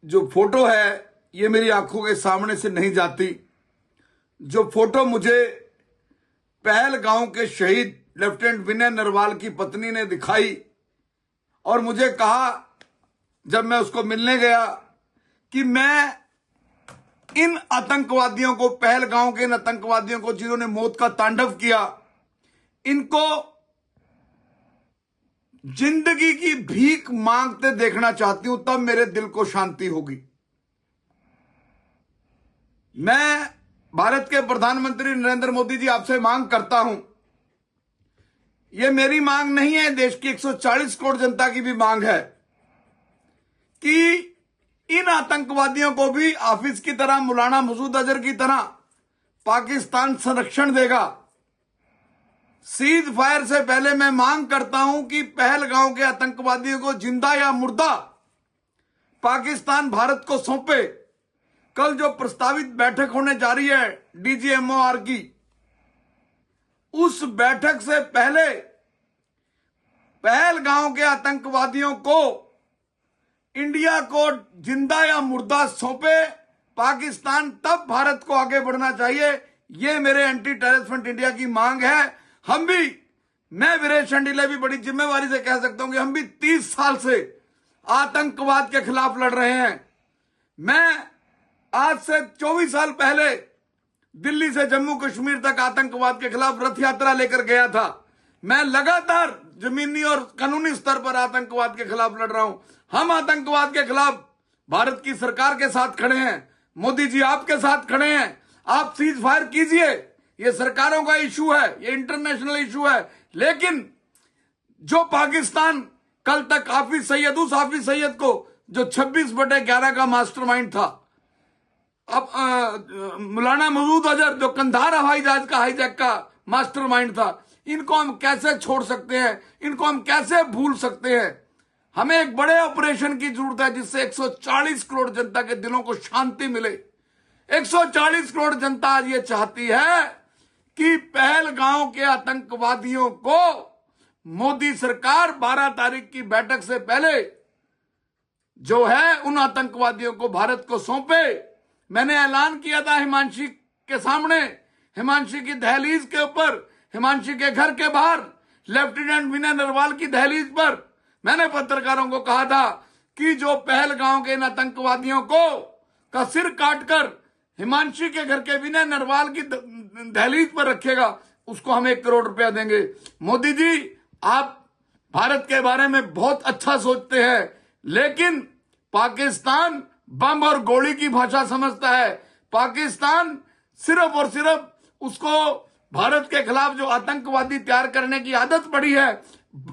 जो फोटो है ये मेरी आंखों के सामने से नहीं जाती। जो फोटो मुझे पहलगांव के शहीद लेफ्टिनेंट विनय नरवाल की पत्नी ने दिखाई और मुझे कहा जब मैं उसको मिलने गया कि मैं इन आतंकवादियों को, पहलगांव के इन आतंकवादियों को जिन्होंने मौत का तांडव किया, इनको जिंदगी की भीख मांगते देखना चाहती हूं, तब मेरे दिल को शांति होगी। मैं भारत के प्रधानमंत्री नरेंद्र मोदी जी आपसे मांग करता हूं, यह मेरी मांग नहीं है, देश की 140 करोड़ जनता की भी मांग है कि इन आतंकवादियों को भी हाफिज की तरह, मौलाना मसूद अजहर की तरह पाकिस्तान संरक्षण देगा। सीज फायर से पहले मैं मांग करता हूं कि पहलगांव के आतंकवादियों को जिंदा या मुर्दा पाकिस्तान भारत को सौंपे। कल जो प्रस्तावित बैठक होने जा रही है DGMOR की, उस बैठक से पहले पहलगांव के आतंकवादियों को इंडिया को जिंदा या मुर्दा सौंपे पाकिस्तान, तब भारत को आगे बढ़ना चाहिए। यह मेरे एंटी टेररिस्ट फ्रंट इंडिया की मांग है। हम भी, मैं वीरेश शंडिले भी बड़ी जिम्मेवारी से कह सकता हूं कि हम भी 30 साल से आतंकवाद के खिलाफ लड़ रहे हैं। मैं आज से 24 साल पहले दिल्ली से जम्मू कश्मीर तक आतंकवाद के खिलाफ रथ यात्रा लेकर गया था। मैं लगातार जमीनी और कानूनी स्तर पर आतंकवाद के खिलाफ लड़ रहा हूं। हम आतंकवाद के खिलाफ भारत की सरकार के साथ खड़े हैं, मोदी जी आपके साथ खड़े हैं। आप सीज फायर कीजिए, ये सरकारों का इशू है, ये इंटरनेशनल इशू है। लेकिन जो पाकिस्तान कल तक हाफिज सैयद, उस हाफिज सैयद को जो 26/11 का मास्टरमाइंड था, अब मौलाना मसूद अजहर जो कंधार हवाई जहाज का हाईजैक का मास्टरमाइंड था, इनको हम कैसे छोड़ सकते हैं? इनको हम कैसे भूल सकते हैं? हमें एक बड़े ऑपरेशन की जरूरत है जिससे 140 करोड़ जनता के दिलों को शांति मिले। 140 करोड़ जनता आज ये चाहती है कि पहलगांव के आतंकवादियों को मोदी सरकार 12 तारीख की बैठक से पहले जो है उन आतंकवादियों को भारत को सौंपे। मैंने ऐलान किया था हिमांशी के सामने, हिमांशी की दहलीज के ऊपर, हिमांशी के घर के बाहर, लेफ्टिनेंट विनय नरवाल की दहलीज पर मैंने पत्रकारों को कहा था कि जो पहलगांव के इन आतंकवादियों को का सिर काटकर हिमांशी के घर के विनय नरवाल की दहलीज पर रखेगा, उसको हम 1 करोड़ रुपया देंगे। मोदी जी, आप भारत के बारे में बहुत अच्छा सोचते हैं, लेकिन पाकिस्तान बम और गोली की भाषा समझता है। पाकिस्तान सिर्फ और सिर्फ उसको भारत के खिलाफ जो आतंकवादी तैयार करने की आदत पड़ी है,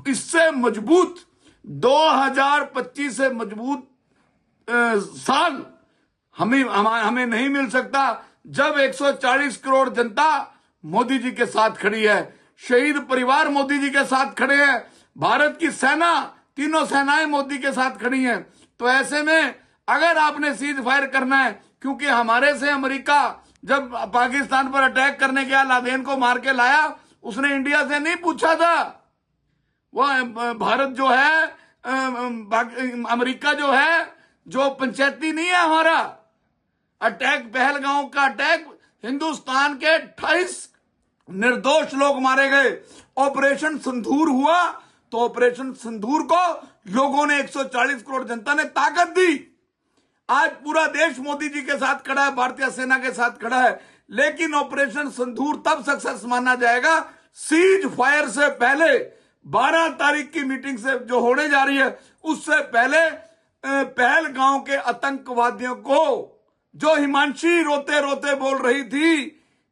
इससे मजबूत 2025 से मजबूत साल हमें नहीं मिल सकता जब 140 करोड़ जनता मोदी जी के साथ खड़ी है, शहीद परिवार मोदी जी के साथ खड़े हैं, भारत की सेना, तीनों सेनाएं मोदी के साथ खड़ी हैं। तो ऐसे में अगर आपने सीज फायर करना है, क्योंकि हमारे से अमेरिका जब पाकिस्तान पर अटैक करने गया, लादेन को मार के लाया, उसने इंडिया से नहीं पूछा था। वह भारत जो है, अमेरिका जो है, जो पंचायती नहीं है हमारा। अटैक, पहलगांव का अटैक, हिंदुस्तान के 28 निर्दोष लोग मारे गए। ऑपरेशन सिंदूर हुआ तो ऑपरेशन सिंदूर को लोगों ने, 140 करोड़ जनता ने ताकत दी। आज पूरा देश मोदी जी के साथ खड़ा है, भारतीय सेना के साथ खड़ा है। लेकिन ऑपरेशन सिंदूर तब सक्सेस माना जाएगा सीज फायर से पहले, 12 तारीख की मीटिंग से जो होने जा रही है, उससे पहले पहलगांव के आतंकवादियों को, जो हिमांशी रोते रोते बोल रही थी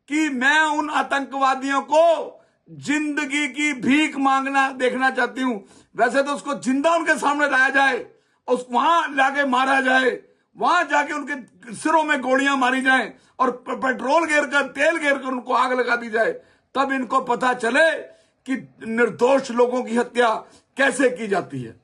कि मैं उन आतंकवादियों को जिंदगी की भीख मांगना देखना चाहती हूं, वैसे तो उसको जिंदा उनके सामने लाया जाए, उस वहां लाके मारा जाए, वहां जाके उनके सिरों में गोलियां मारी जाएं और पेट्रोल घेर कर, तेल घेर कर उनको आग लगा दी जाए, तब इनको पता चले कि निर्दोष लोगों की हत्या कैसे की जाती है।